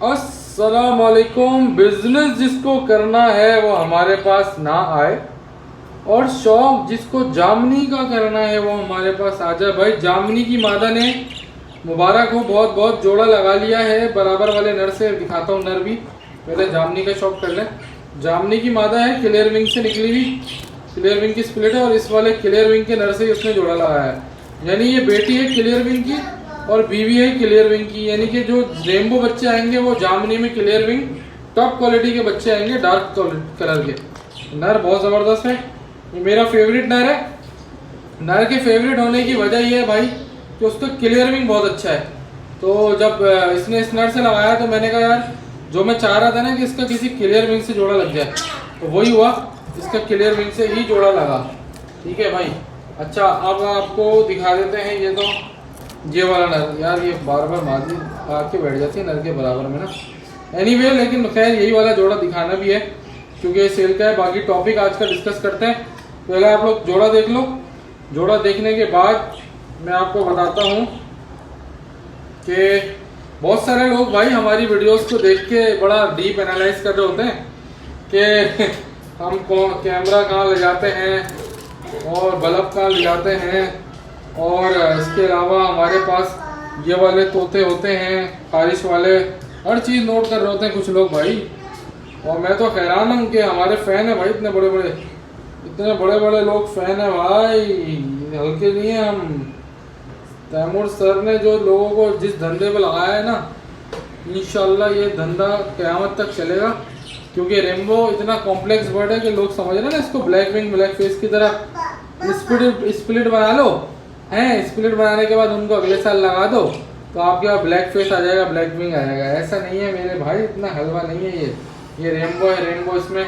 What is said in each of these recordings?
अस्सलाम वालेकुम। बिजनेस जिसको करना है वो हमारे पास ना आए, और शौक जिसको जामनी का करना है वो हमारे पास आ जाए। भाई जामनी की मादा ने मुबारक हो, बहुत बहुत जोड़ा लगा लिया है बराबर वाले नर से। दिखाता हूँ नर भी, पहले जामनी का शौक कर ले। जामनी की मादा है, क्लियर विंग से निकली हुई, क्लियर विंग की स्प्लिट है, और इस वाले क्लियर विंग के नर से ही उसने जोड़ा लगाया है। यानी ये बेटी है क्लियर विंग की और बीवी है क्लियर विंग की। यानी कि जो रेनबो बच्चे आएंगे वो जामनी में क्लियर विंग टॉप क्वालिटी के बच्चे आएंगे, डार्क कलर के। नर बहुत ज़बरदस्त है, ये मेरा फेवरेट नर है। नर के फेवरेट होने की वजह ये है भाई कि उसका क्लियर विंग बहुत अच्छा है। तो जब इसने इस नर से लगाया तो मैंने कहा यार, जो मैं चाह रहा था ना कि इसका किसी क्लियर विंग से जोड़ा लग जाए, तो वही हुआ, इसका क्लियर विंग से ही जोड़ा लगा। ठीक है भाई। अच्छा, अब आपको दिखा देते हैं ये तो ये वाला नर। यार ये बार बार मादी आके बैठ जाती है नर के बराबर में ना। एनीवे, लेकिन खैर यही वाला जोड़ा दिखाना भी है क्योंकि सेल का है। बाकी टॉपिक आज का डिस्कस करते हैं। पहले आप लोग जोड़ा देख लो। जोड़ा देखने के बाद मैं आपको बताता हूँ कि बहुत सारे लोग भाई हमारी वीडियोस को देख के बड़ा डीप एनालाइज कर रहे होते हैं कि हम कैमरा कहाँ ले जाते हैं और बल्ब कहाँ ले जाते हैं, और इसके अलावा हमारे पास ये वाले तोते होते हैं, खारिश वाले, हर चीज़ नोट कर रहे होते हैं कुछ लोग भाई। और मैं तो हैरान हूँ कि हमारे फ़ैन है भाई, इतने बड़े बड़े लोग फ़ैन है भाई, हल्के नहीं है हम। तैमूर सर ने जो लोगों को जिस धंधे पे लगाया है ना, इंशाल्लाह ये धंधा क़यामत तक चलेगा। क्योंकि रेनबो इतना कॉम्प्लेक्स बर्ड है कि लोग समझ रहे हैं ना इसको ब्लैक विंग ब्लैक फेस की तरह। स्प्लिट बना लो हैं, स्प्लिट बनाने के बाद उनको अगले साल लगा दो तो आपके पास ब्लैक फेस आ जाएगा, ब्लैक विंग आ जाएगा। ऐसा नहीं है मेरे भाई, इतना हलवा नहीं है ये रेनबो है। रेनबो इसमें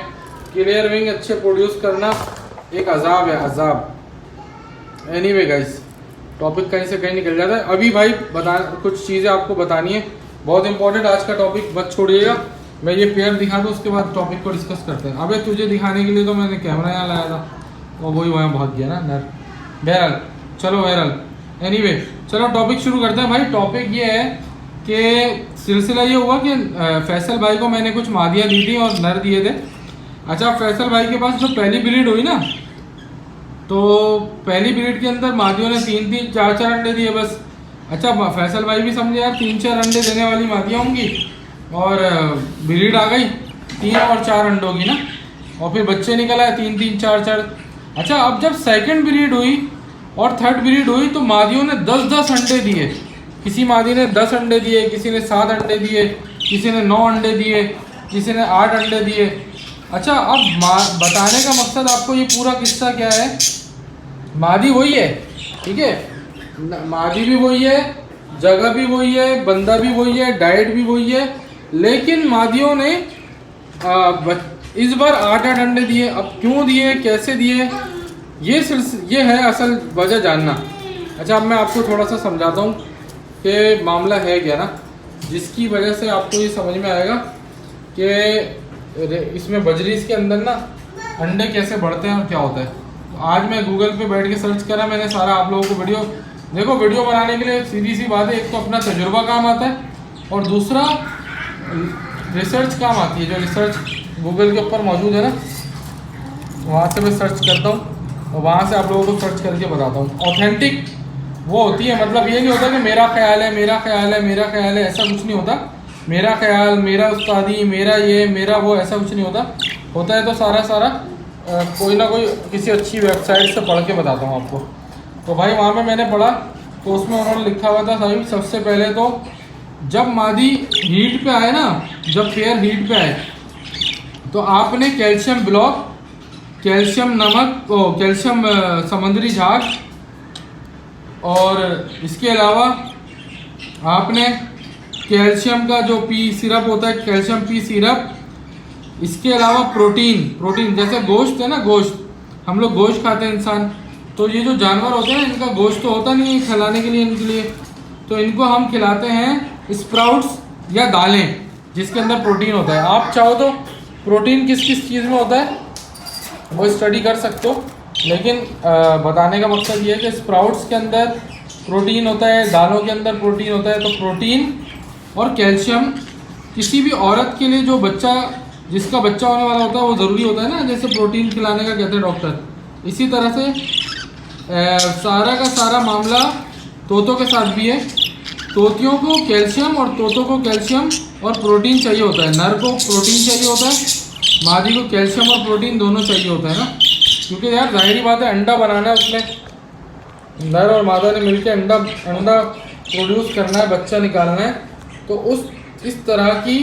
क्लियर विंग अच्छे प्रोड्यूस करना एक अजाब है, अजाब। एनीवे गाइस, टॉपिक कहीं से कहीं निकल जाता है। अभी भाई कुछ चीज़ें आपको बतानी है, बहुत इंपॉर्टेंट आज का टॉपिक, मत छोड़िएगा। मैं ये पेयर दिखा दूँ, उसके बाद टॉपिक को डिस्कस करते हैं। अबे तुझे दिखाने के लिए तो मैंने कैमरा यहाँ लाया था, तो वही वहाँ भाग गया ना नर। बहरहाल चलो, बहरहाल एनीवे चलो टॉपिक शुरू करते हैं भाई। टॉपिक ये है कि सिलसिला ये हुआ कि फैसल भाई को मैंने कुछ मादियाँ दी थी और नर दिए थे। अच्छा, फैसल भाई के पास जो पहली ब्रीड हुई ना, तो पहली ब्रीड के अंदर मादियों ने 3-3, 4-4 अंडे दिए बस। अच्छा, फैसल भाई भी समझे यार 3-4 अंडे देने वाली मादियाँ होंगी, और ब्रीड आ गई 3 और 4 अंडों की ना, और फिर बच्चे निकल आए 3-3, 4-4। अच्छा, अब जब सेकंड ब्रीड हुई और थर्ड ब्रीड हुई तो मादियों ने 10-10 अंडे दिए। किसी मादी ने 10 अंडे दिए, किसी ने 7 अंडे दिए, किसी ने 9 अंडे दिए, किसी ने 8 अंडे दिए। अच्छा, अब बताने का मकसद आपको ये पूरा किस्सा क्या है, मादी वही है, ठीक है, मादी भी वही है, जगह भी वही है, बंदा भी वही है, डाइट भी वही है, लेकिन मादियों ने इस बार 8-8 अंडे दिए। अब क्यों दिए, कैसे दिए, ये है असल वजह जानना। अच्छा, अब मैं आपको थोड़ा सा समझाता हूँ कि मामला है क्या ना, जिसकी वजह से आपको ये समझ में आएगा कि इसमें बजरीज के अंदर ना अंडे कैसे बढ़ते हैं और क्या होता है। तो आज मैं गूगल पे बैठ के सर्च करा मैंने सारा, आप लोगों को वीडियो देखो। वीडियो बनाने के लिए सीधी सी बात है, एक तो अपना तजुर्बा काम आता है और दूसरा रिसर्च काम आती है। जो रिसर्च गूगल के ऊपर मौजूद है ना, वहाँ से मैं सर्च करता हूँ और वहाँ से आप लोगों को सर्च करके बताता हूँ। ऑथेंटिक वो होती है, मतलब ये नहीं होता कि मेरा ख्याल है, मेरा ख्याल है, मेरा ख्याल है, ऐसा कुछ नहीं होता। मेरा ख्याल, मेरा उस्तादी, मेरा ये, मेरा वो, ऐसा कुछ नहीं होता। होता है तो सारा कोई ना कोई किसी अच्छी वेबसाइट से पढ़ के बताता हूँ आपको। तो भाई वहाँ पे मैंने पढ़ा तो उसमें उन्होंने लिखा हुआ था भाई, सबसे पहले तो जब मादी हीट पे आए ना, जब पेयर हीट पे आए तो आपने कैल्शियम ब्लॉक, कैल्शियम नमक, कैल्शियम समुद्री झाग, और इसके अलावा आपने कैल्शियम का जो पी सिरप होता है, कैल्शियम पी सिरप, इसके अलावा प्रोटीन जैसे गोश्त है ना, गोश्त हम लोग गोश्त खाते हैं इंसान, तो ये जो जानवर होते हैं इनका गोश्त तो होता नहीं है खिलाने के लिए इनके लिए, तो इनको हम खिलाते हैं स्प्राउट्स या दालें जिसके अंदर प्रोटीन होता है। आप चाहो तो प्रोटीन किस किस चीज़ में होता है वो स्टडी कर सकते हो, लेकिन बताने का मकसद ये है कि स्प्राउट्स के अंदर प्रोटीन होता है, दालों के अंदर प्रोटीन होता है। तो प्रोटीन और कैल्शियम किसी भी औरत के लिए जो बच्चा, जिसका बच्चा होने वाला होता है, वो ज़रूरी होता है ना, जैसे प्रोटीन खिलाने का कहते हैं डॉक्टर, इसी तरह से सारा का सारा मामला तोतों के साथ भी है। तोतियों को कैल्शियम और तोतों को कैल्शियम और प्रोटीन चाहिए होता है। नर को प्रोटीन चाहिए होता है, मादी को कैल्शियम और प्रोटीन दोनों चाहिए होता है ना, क्योंकि यार जाहिर बात है अंडा बनाना है, उसमें नर और मादा ने मिलकर अंडा प्रोड्यूस करना है, बच्चा निकालना है। तो इस तरह की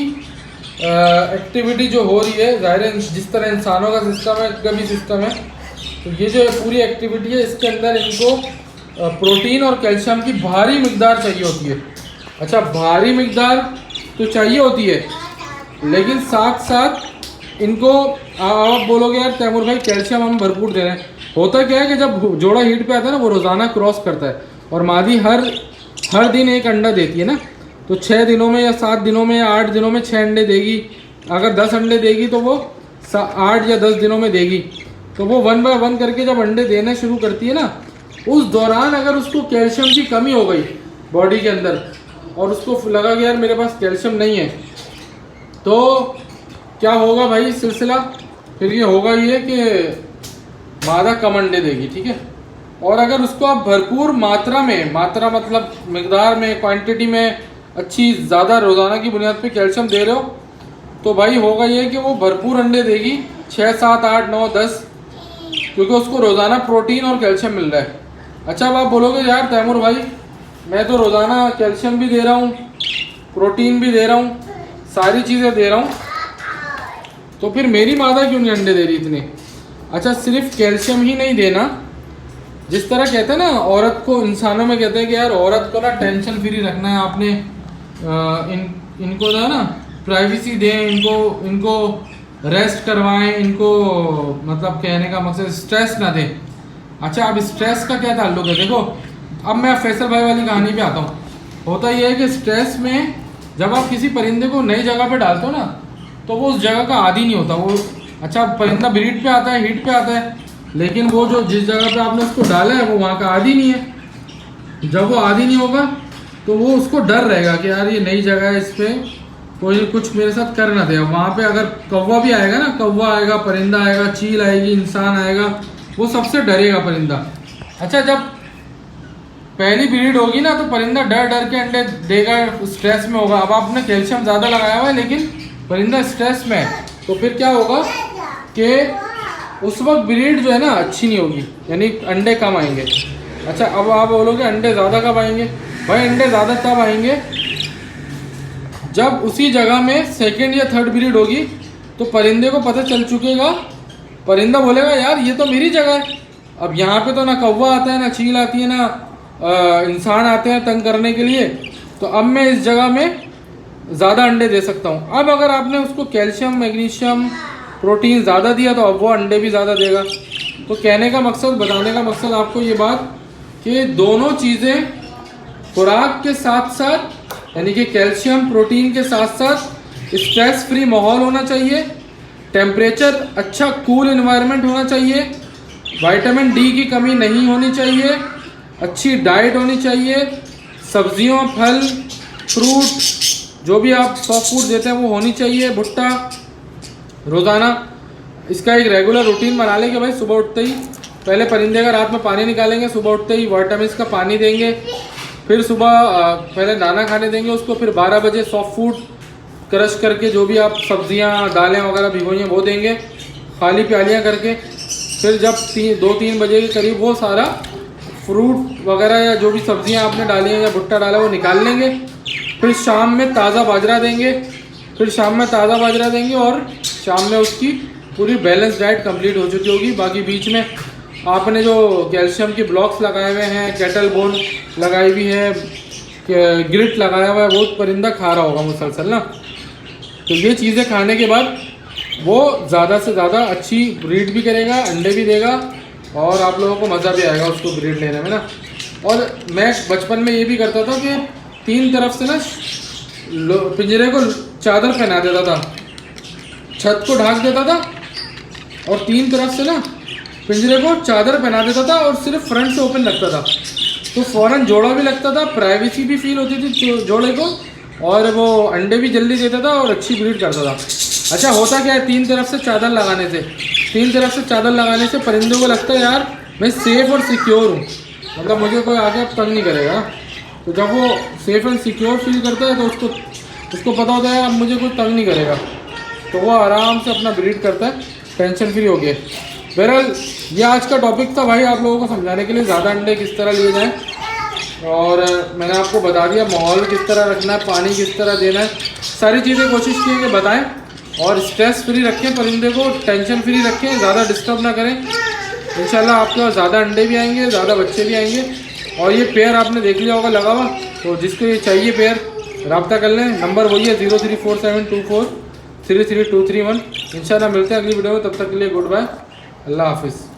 एक्टिविटी जो हो रही है, जाहिर है जिस तरह इंसानों का सिस्टम है, इनका भी सिस्टम है, तो ये जो पूरी एक्टिविटी है इसके अंदर इनको प्रोटीन और कैल्शियम की भारी मिकदार चाहिए होती है। अच्छा, भारी मिकदार तो चाहिए होती है, लेकिन साथ साथ इनको आप बोलोगे यार तैमूर भाई कैल्शियम हम भरपूर दे रहे हैं। होता क्या है कि जब जोड़ा हीट पे आता है ना, वो रोज़ाना क्रॉस करता है, और मादी हर दिन एक अंडा देती है ना, तो 6 दिनों में या 7 दिनों में या 8 दिनों में 6 अंडे देगी। अगर 10 अंडे देगी तो वो 8 या 10 दिनों में देगी। तो वो 1 बाय 1 करके जब अंडे देना शुरू करती है ना, उस दौरान अगर उसको कैल्शियम की कमी हो गई बॉडी के अंदर, और उसको लगा कि यार मेरे पास कैल्शियम नहीं है, तो क्या होगा भाई सिलसिला, फिर ये होगा ये कि मादा कम अंडे देगी, ठीक है। और अगर उसको आप भरपूर मात्रा मतलब मिकदार में, क्वांटिटी में अच्छी ज़्यादा रोज़ाना की बुनियाद पे कैल्शियम दे रहे हो, तो भाई होगा ये कि वो भरपूर अंडे देगी, 6, 7, 8, 9, 10, क्योंकि उसको रोज़ाना प्रोटीन और कैल्शियम मिल रहा है। अच्छा, अब आप बोलोगे यार तैमूर भाई मैं तो रोज़ाना कैल्शियम भी दे रहा हूँ, प्रोटीन भी दे रहा हूँ, सारी चीज़ें दे रहा हूँ, तो फिर मेरी मादा क्यों नहीं अंडे दे रही इतने? अच्छा, सिर्फ कैल्शियम ही नहीं देना, जिस तरह कहते हैं ना औरत को, इंसानों में कहते हैं कि यार औरत को ना टेंशन फ्री रखना है, आपने इनको जो है ना प्राइवेसी दें, इनको रेस्ट करवाएं, इनको मतलब कहने का मकसद स्ट्रेस ना दें। अच्छा, अब स्ट्रेस का क्या ताल्लुक है? देखो, अब मैं फैसल भाई वाली कहानी पे आता हूँ। होता यह है कि स्ट्रेस में जब आप किसी परिंदे को नई जगह पे डालते हो ना, तो वो उस जगह का आदी नहीं होता। वो अच्छा, परिंदा ब्रीड पे आता है, हीट पे आता है, लेकिन वो जो जिस जगह पे आपने उसको डाला है वो वहाँ का आदी नहीं है। जब वो आदी नहीं होगा तो वो उसको डर रहेगा कि यार ये नई जगह है, इस पर कोई कुछ मेरे साथ कर ना दे। अब वहाँ पे अगर कौवा भी आएगा ना, कौवा आएगा, परिंदा आएगा, चील आएगी, इंसान आएगा, वो सबसे डरेगा परिंदा। अच्छा, जब पहली ब्रीड होगी ना, तो परिंदा डर के अंडे देगा, स्ट्रेस में होगा। अब आपने कैल्शियम ज़्यादा लगाया हुआ है लेकिन परिंदा स्ट्रेस में है, तो फिर क्या होगा कि उस वक्त ब्रीड जो है ना अच्छी नहीं होगी, यानी अंडे कम आएंगे। अच्छा, अब आप बोलोगे अंडे ज़्यादा कब आएंगे? भाई अंडे ज़्यादा तब आएंगे जब उसी जगह में सेकंड या थर्ड ब्रीड होगी, तो परिंदे को पता चल चुकेगा, परिंदा बोलेगा यार ये तो मेरी जगह है, अब यहाँ पे तो ना कौवा आता है, ना चील आती है, ना इंसान आते हैं तंग करने के लिए, तो अब मैं इस जगह में ज़्यादा अंडे दे सकता हूँ। अब अगर आपने उसको कैल्शियम, मैग्नीशियम, प्रोटीन ज़्यादा दिया तो अब वो अंडे भी ज़्यादा देगा। तो कहने का मकसद, बताने का मकसद आपको ये बात कि दोनों चीज़ें खुराक के साथ साथ, यानी कि कैल्शियम प्रोटीन के साथ साथ स्ट्रेस फ्री माहौल होना चाहिए, टेम्परेचर अच्छा कूल एनवायरनमेंट होना चाहिए, विटामिन डी की कमी नहीं होनी चाहिए, अच्छी डाइट होनी चाहिए, सब्जियों, फल, फ्रूट जो भी आप सॉफ्ट फूड देते हैं वो होनी चाहिए, भुट्टा रोज़ाना। इसका एक रेगुलर रूटीन बना लें कि भाई सुबह उठते ही पहले परिंदे का रात में पानी निकालेंगे, सुबह उठते ही विटामिन का पानी देंगे, फिर सुबह पहले दाना खाने देंगे उसको, फिर 12 बजे सॉफ्ट फूड क्रश करके जो भी आप सब्जियां, दालें वगैरह भिगोई हैं वो देंगे, खाली प्यालियां करके। फिर जब 2-3 बजे के करीब वो सारा फ्रूट वगैरह या जो भी सब्जियां आपने डाली हैं या भुट्टा डाला वो निकाल लेंगे। फिर शाम में ताज़ा बाजरा देंगे, और शाम में उसकी पूरी बैलेंस डाइट कंप्लीट हो चुकी होगी। बाकी बीच में आपने जो कैल्शियम की ब्लॉक्स लगाए हुए हैं, कैटल बोन लगाई हुई है, ग्रिट लगाया हुआ है, वो परिंदा खा रहा होगा मुसलसल ना। तो ये चीज़ें खाने के बाद वो ज़्यादा से ज़्यादा अच्छी ब्रीड भी करेगा, अंडे भी देगा, और आप लोगों को मज़ा भी आएगा उसको ब्रीड लेने में ना। और मैं बचपन में ये भी करता था कि 3 तरफ से ना पिंजरे को चादर पहना देता था, छत को ढक देता था, और 3 तरफ से ना पिंजरे को चादर पहना देता था, और सिर्फ फ्रंट से ओपन रखता था, तो फ़ौरन जोड़ा भी लगता था, प्राइवेसी भी फील होती थी जोड़े को, और वो अंडे भी जल्दी देता था और अच्छी ब्रीड करता था। अच्छा होता क्या है, तीन तरफ से चादर लगाने से परिंदों को लगता है यार मैं सेफ़ और सिक्योर हूँ, मतलब मुझे कोई आगे अब तंग नहीं करेगा। तो जब वो सेफ़ एंड सिक्योर फील करता है तो उसको पता होता है अब मुझे कोई तंग नहीं करेगा, तो वो आराम से अपना ब्रीड करता है टेंशन फ्री हो गया। बहरहाल ये आज का टॉपिक था भाई, आप लोगों को समझाने के लिए ज़्यादा अंडे किस तरह लिए जाएँ, और मैंने आपको बता दिया माहौल किस तरह रखना है, पानी किस तरह देना है, सारी चीज़ें कोशिश की कि बताएं। और स्ट्रेस फ्री रखें परिंदे को, टेंशन फ्री रखें, ज़्यादा डिस्टर्ब ना करें। इंशाल्लाह आपके पास ज़्यादा अंडे भी आएंगे, ज़्यादा बच्चे भी आएंगे। और ये पेयर आपने देख लिया होगा लगा हुआ, तो जिसको ये चाहिए पेयर रब्ता कर लें, नंबर वही है 034724333231। इंशाल्लाह मिलते हैं अगली वीडियो में, तब तक के लिए गुड बाय, अल्लाह हाफिज़।